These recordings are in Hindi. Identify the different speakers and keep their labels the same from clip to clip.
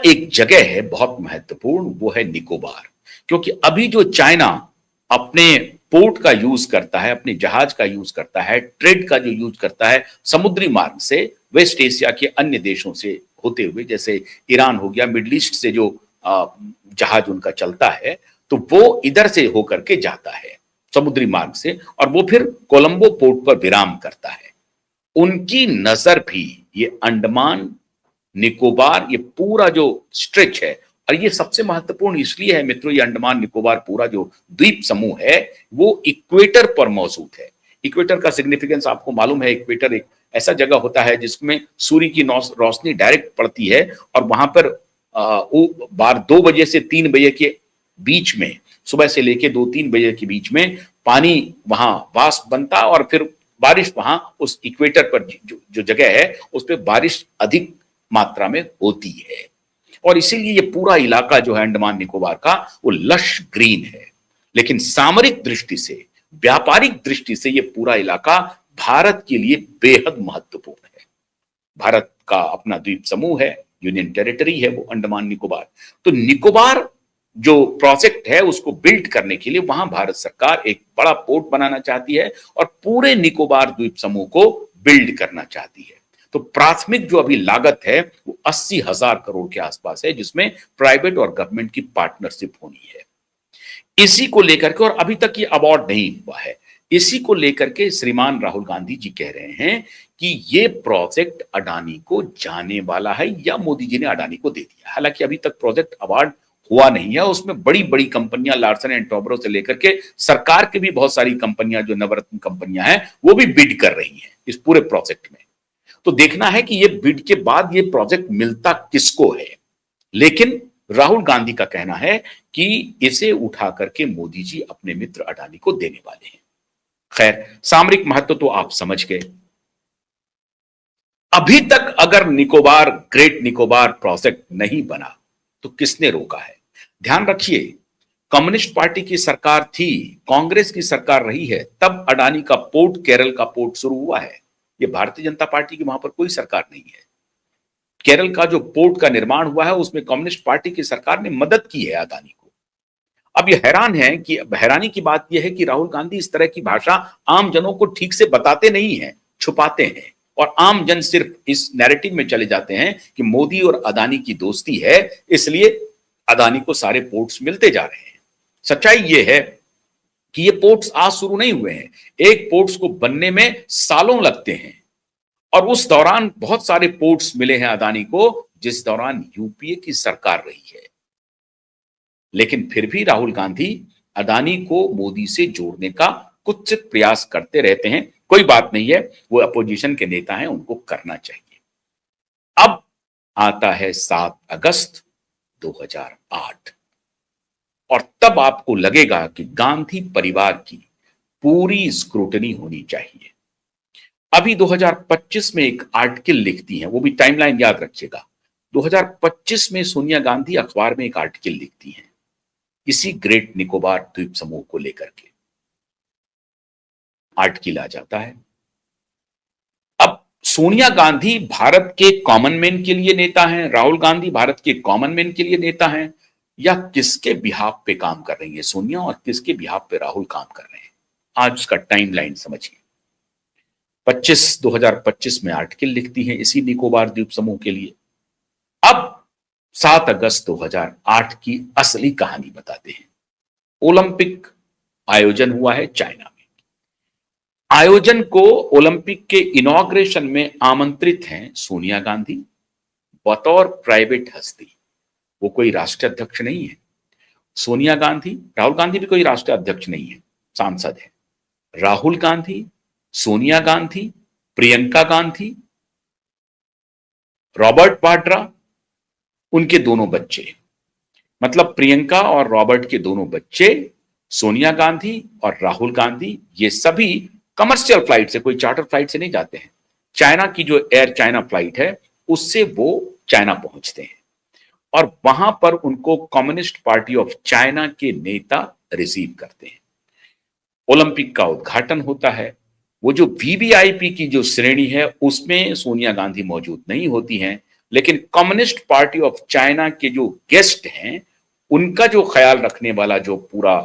Speaker 1: एक जगह है बहुत महत्वपूर्ण, वो है निकोबार। क्योंकि अभी जो चाइना अपने पोर्ट का यूज करता है, अपने जहाज का यूज करता है, ट्रेड का जो यूज करता है समुद्री मार्ग से वेस्ट एशिया के अन्य देशों से होते हुए, जैसे ईरान हो गया, मिडिल ईस्ट से जो जहाज उनका चलता है, तो वो इधर से होकर के जाता है समुद्री मार्ग से, और वो फिर कोलंबो पोर्ट पर विराम करता है। उनकी नजर भी ये अंडमान निकोबार, ये पूरा जो स्ट्रेच है, और ये सबसे महत्वपूर्ण इसलिए है मित्रों, ये अंडमान निकोबार पूरा जो द्वीप समूह है वो इक्वेटर पर मौजूद है। इक्वेटर का सिग्निफिकेंस आपको मालूम है, इक्वेटर एक ऐसा जगह होता है जिसमें सूर्य की रोशनी डायरेक्ट पड़ती है, और वहां पर बार 2 बजे से 3 बजे के बीच में, सुबह से लेके 2-3 बजे के बीच में पानी वहां वाष्प बनता, और फिर बारिश वहां उस इक्वेटर पर जो जगह है उस पर बारिश अधिक मात्रा में होती है। और इसीलिए ये पूरा इलाका जो है अंडमान निकोबार का, वो लश ग्रीन है। लेकिन सामरिक दृष्टि से, व्यापारिक दृष्टि से ये पूरा इलाका भारत के लिए बेहद महत्वपूर्ण है। भारत का अपना द्वीप समूह है, यूनियन टेरिटरी है वो अंडमान निकोबार। तो निकोबार जो प्रोजेक्ट है उसको बिल्ड करने के लिए वहां भारत सरकार एक बड़ा पोर्ट बनाना चाहती है और पूरे निकोबार द्वीप समूह को बिल्ड करना चाहती है। तो प्राथमिक जो अभी लागत है वो 80,000 करोड़ के आसपास है, जिसमें प्राइवेट और गवर्नमेंट की पार्टनरशिप होनी है। इसी को लेकर के, और अभी तक ये अवार्ड नहीं हुआ है, इसी को लेकर के श्रीमान राहुल गांधी जी कह रहे हैं कि ये प्रोजेक्ट अडानी को जाने वाला है, या मोदी जी ने अडानी को दे दिया। हालांकि अभी तक प्रोजेक्ट अवार्ड हुआ नहीं है, उसमें बड़ी बड़ी कंपनियां लार्सन एंड टोब्रो से लेकर के सरकार की भी बहुत सारी कंपनियां, जो नवरत्न कंपनियां हैं, वो भी बिड कर रही हैं इस पूरे प्रोजेक्ट में। तो देखना है कि ये बिड के बाद ये प्रोजेक्ट मिलता किसको है। लेकिन राहुल गांधी का कहना है कि इसे उठा करके मोदी जी अपने मित्र अडानी को देने वाले हैं। खैर, सामरिक महत्व तो आप समझ गए। अभी तक अगर निकोबार, ग्रेट निकोबार प्रोजेक्ट नहीं बना तो किसने रोका है? ध्यान रखिए, कम्युनिस्ट पार्टी की सरकार थी, कांग्रेस की सरकार रही है, तब अडानी का पोर्ट, केरल का पोर्ट शुरू हुआ है। ये भारतीय जनता पार्टी की वहां पर कोई सरकार नहीं है। केरल का जो पोर्ट का निर्माण हुआ है उसमें कम्युनिस्ट पार्टी की सरकार ने मदद की है अडानी को। अब ये हैरानी की बात यह है कि राहुल गांधी इस तरह की भाषा आम जनों को ठीक से बताते नहीं है, छुपाते हैं, और आम जन सिर्फ इस नैरेटिव में चले जाते हैं कि मोदी और अडानी की दोस्ती है, इसलिए अडानी को सारे पोर्ट्स मिलते जा रहे हैं। सच्चाई यह है कि ये पोर्ट्स आज शुरू नहीं हुए हैं। एक पोर्ट्स को बनने में सालों लगते हैं, और उस दौरान बहुत सारे पोर्ट्स मिले हैं अडानी को, जिस दौरान यूपीए की सरकार रही है। लेकिन फिर भी राहुल गांधी अडानी को मोदी से जोड़ने का कुत्सित प्रयास करते रहते हैं। कोई बात नहीं है, वो अपोजिशन के नेता हैं, उनको करना चाहिए। अब आता है 7 अगस्त 2008, और तब आपको लगेगा कि गांधी परिवार की पूरी स्क्रूटनी होनी चाहिए। अभी 2025 में एक आर्टिकल लिखती हैं, वो भी टाइमलाइन याद रखिएगा। 2025 में सोनिया गांधी अखबार में एक आर्टिकल लिखती हैं इसी ग्रेट निकोबार द्वीप समूह को लेकर के। आर्टिकल आ जाता है। अब सोनिया गांधी भारत के कॉमन मैन के लिए नेता हैं, राहुल गांधी भारत के कॉमन मैन के लिए नेता हैं, या किसके बिहाफ पे काम कर रही है सोनिया और किसके बिहाफ पे राहुल काम कर रहे हैं? आज उसका टाइमलाइन समझिए। 2025 में आर्टिकल लिखती हैं इसी निकोबार द्वीप समूह के लिए। अब 7 अगस्त 2008 की असली कहानी बताते हैं। ओलंपिक आयोजन हुआ है चाइना में। आयोजन को, ओलंपिक के इनॉग्रेशन में आमंत्रित हैं सोनिया गांधी बतौर प्राइवेट हस्ती। वो कोई राष्ट्रीय अध्यक्ष नहीं है। सोनिया गांधी, राहुल गांधी भी कोई राष्ट्रीय अध्यक्ष नहीं है, सांसद है। राहुल गांधी, सोनिया गांधी, प्रियंका गांधी, रॉबर्ट वाड्रा, उनके दोनों बच्चे, मतलब प्रियंका और रॉबर्ट के दोनों बच्चे, सोनिया गांधी और राहुल गांधी, ये सभी कमर्शियल फ्लाइट से, कोई चार्टर फ्लाइट से नहीं जाते हैं। चाइना की जो एयर चाइना फ्लाइट है उससे वो चाइना पहुंचते हैं, और वहां पर उनको कम्युनिस्ट पार्टी ऑफ चाइना के नेता रिसीव करते हैं। ओलंपिक का उद्घाटन होता है। वो जो वीवीआईपी की जो श्रेणी है उसमें सोनिया गांधी मौजूद नहीं होती हैं, लेकिन कम्युनिस्ट पार्टी ऑफ चाइना के जो गेस्ट हैं, उनका जो ख्याल रखने वाला जो पूरा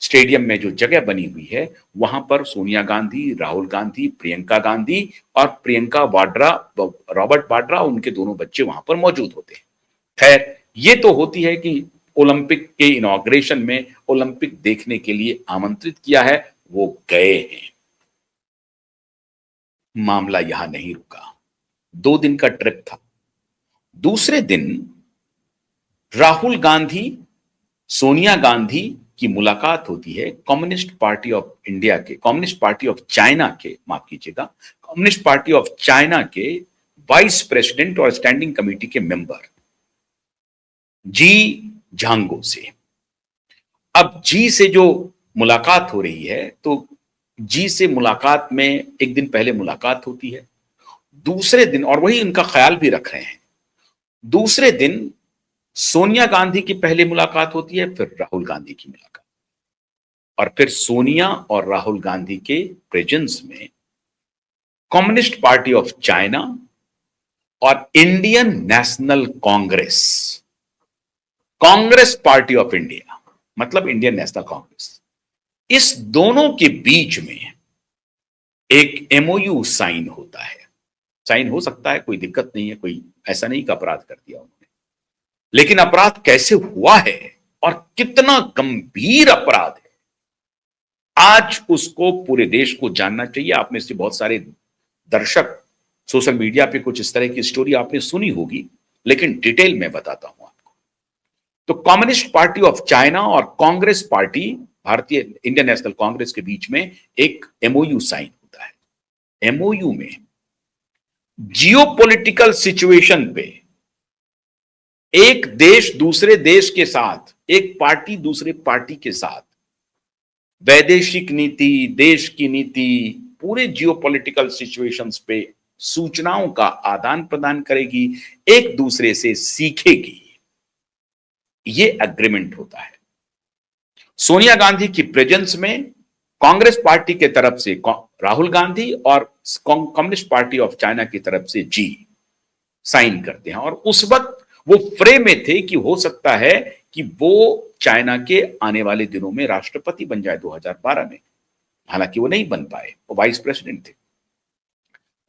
Speaker 1: स्टेडियम में जो जगह बनी हुई है, वहां पर सोनिया गांधी, राहुल गांधी, प्रियंका गांधी और प्रियंका वाड्रा, रॉबर्ट वाड्रा, उनके दोनों बच्चे वहां पर मौजूद होते हैं। खैर, ये तो होती है कि ओलंपिक के इनॉग्रेशन में ओलंपिक देखने के लिए आमंत्रित किया है, वो गए हैं। मामला यहां नहीं रुका। 2 दिन का ट्रिप था। दूसरे दिन राहुल गांधी, सोनिया गांधी की मुलाकात होती है कम्युनिस्ट पार्टी ऑफ इंडिया के, कम्युनिस्ट पार्टी ऑफ चाइना के, माफ कीजिएगा, कम्युनिस्ट पार्टी ऑफ चाइना के वाइस प्रेसिडेंट और स्टैंडिंग कमेटी के मेंबर जी झांगो से। अब जी से जो मुलाकात हो रही है, तो जी से मुलाकात में एक दिन पहले मुलाकात होती है। दूसरे दिन, और वही उनका ख्याल भी रख रहे हैं, दूसरे दिन सोनिया गांधी की पहले मुलाकात होती है, फिर राहुल गांधी की मुलाकात, और फिर सोनिया और राहुल गांधी के प्रेजेंस में कम्युनिस्ट पार्टी ऑफ चाइना और Indian national Congress, Congress party of India मतलब इंडियन नेशनल कांग्रेस, इस दोनों के बीच में एक एमओयू साइन होता है। साइन हो सकता है, कोई दिक्कत नहीं है, कोई ऐसा नहीं कि अपराध कर दिया उन्होंने, लेकिन अपराध कैसे हुआ है और कितना गंभीर अपराध है, आज उसको पूरे देश को जानना चाहिए। आप में से बहुत सारे दर्शक सोशल मीडिया पे कुछ इस तरह की स्टोरी आपने सुनी होगी, लेकिन डिटेल में बताता हूं आपको। तो कम्युनिस्ट पार्टी ऑफ चाइना और कांग्रेस पार्टी, भारतीय इंडियन नेशनल कांग्रेस के बीच में एक एमओयू साइन होता है। एमओयू में जियोपॉलिटिकल सिचुएशन पे एक देश दूसरे देश के साथ, एक पार्टी दूसरे पार्टी के साथ वैदेशिक नीति, देश की नीति, पूरे जियोपॉलिटिकल सिचुएशंस पे सूचनाओं का आदान प्रदान करेगी, एक दूसरे से सीखेगी, ये एग्रीमेंट होता है। सोनिया गांधी की प्रेजेंस में कांग्रेस पार्टी के तरफ से राहुल गांधी और कम्युनिस्ट पार्टी ऑफ चाइना की तरफ से जी साइन करते हैं, और उस वक्त वो फ्रेम में थे कि हो सकता है कि वो चाइना के आने वाले दिनों में राष्ट्रपति बन जाए 2012 में। हालांकि वो नहीं बन पाए, वो वाइस प्रेसिडेंट थे।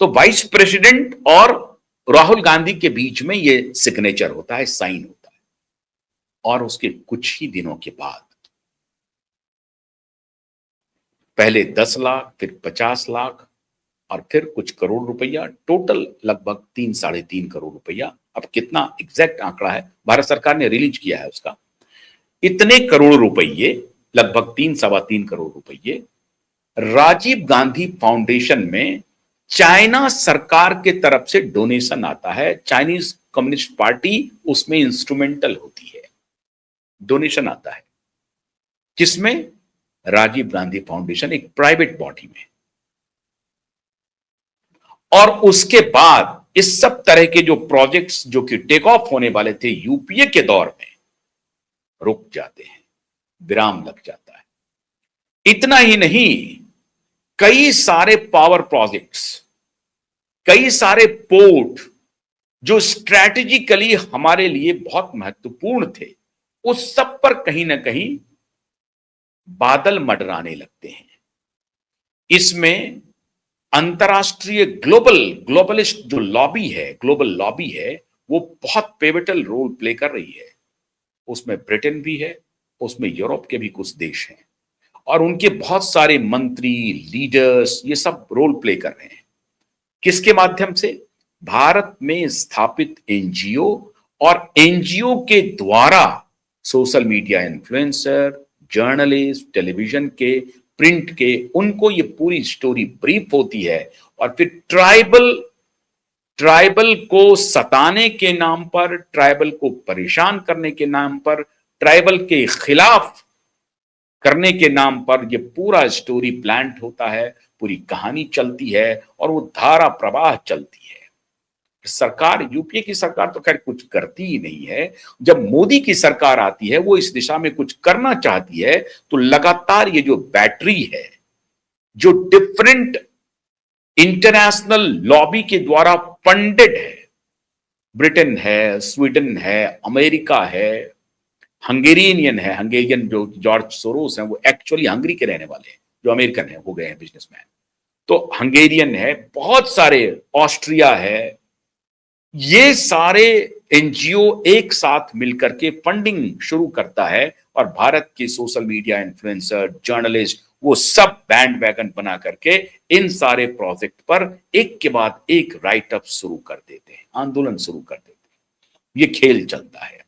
Speaker 1: तो वाइस प्रेसिडेंट और राहुल गांधी के बीच में ये सिग्नेचर होता है, साइन होता है, और उसके कुछ ही दिनों के बाद पहले 10 लाख, फिर 50 लाख, और फिर कुछ करोड़ रुपया, टोटल लगभग 3-3.5 करोड़ रुपया। अब कितना एग्जैक्ट आंकड़ा है, भारत सरकार ने रिलीज किया है उसका, इतने करोड़ रुपये, लगभग 3-3.25 करोड़ रुपये राजीव गांधी फाउंडेशन में चाइना सरकार के तरफ से डोनेशन आता है। चाइनीज कम्युनिस्ट पार्टी उसमें इंस्ट्रूमेंटल होती है, डोनेशन आता है, किसमें? राजीव गांधी फाउंडेशन, एक प्राइवेट बॉडी में। और उसके बाद इस सब तरह के जो प्रोजेक्ट्स जो कि टेक ऑफ होने वाले थे यूपीए के दौर में, रुक जाते हैं, विराम लग जाता है। इतना ही नहीं, कई सारे पावर प्रोजेक्ट्स, कई सारे पोर्ट जो स्ट्रैटेजिकली हमारे लिए बहुत महत्वपूर्ण थे, उस सब पर कहीं ना कहीं बादल मंडराने लगते हैं। इसमें अंतरराष्ट्रीय ग्लोबलिस्ट जो लॉबी है, ग्लोबल लॉबी है, वो बहुत पिवटल रोल प्ले कर रही है। उसमें ब्रिटेन भी है, उसमें यूरोप के भी कुछ देश हैं, और उनके बहुत सारे मंत्री, लीडर्स, ये सब रोल प्ले कर रहे हैं। किसके माध्यम से? भारत में स्थापित एनजीओ, और एनजीओ के द्वारा social media influencer, journalist, television के, प्रिंट के, उनको ये पूरी स्टोरी ब्रीफ होती है, और फिर ट्राइबल को सताने के नाम पर, ट्राइबल को परेशान करने के नाम पर, ट्राइबल के खिलाफ करने के नाम पर ये पूरा स्टोरी प्लांट होता है, पूरी कहानी चलती है, और वो धारा प्रवाह चलती है। सरकार, यूपीए की सरकार तो खैर कुछ करती ही नहीं है। जब मोदी की सरकार आती है, वो इस दिशा में कुछ करना चाहती है, तो लगातार ये जो बैटरी है, जो डिफरेंट इंटरनेशनल लॉबी के द्वारा फंडेड है, ब्रिटेन है, स्वीडन है, अमेरिका है, हंगेरियन है। हंगेरियन जो जॉर्ज सोरोस हैं वो एक्चुअली हंगरी के रहने वाले हैं, जो अमेरिकन है, हो गए हैं बिजनेसमैन। तो हंगेरियन है, बहुत सारे, ऑस्ट्रिया है। ये सारे एनजीओ एक साथ मिलकर के फंडिंग शुरू करता है और भारत के सोशल मीडिया इन्फ्लुएंसर, जर्नलिस्ट, वो सब बैंड वैगन बना करके इन सारे प्रोजेक्ट पर एक के बाद एक राइट अप शुरू कर देते हैं, आंदोलन शुरू कर देते हैं। ये खेल चलता है।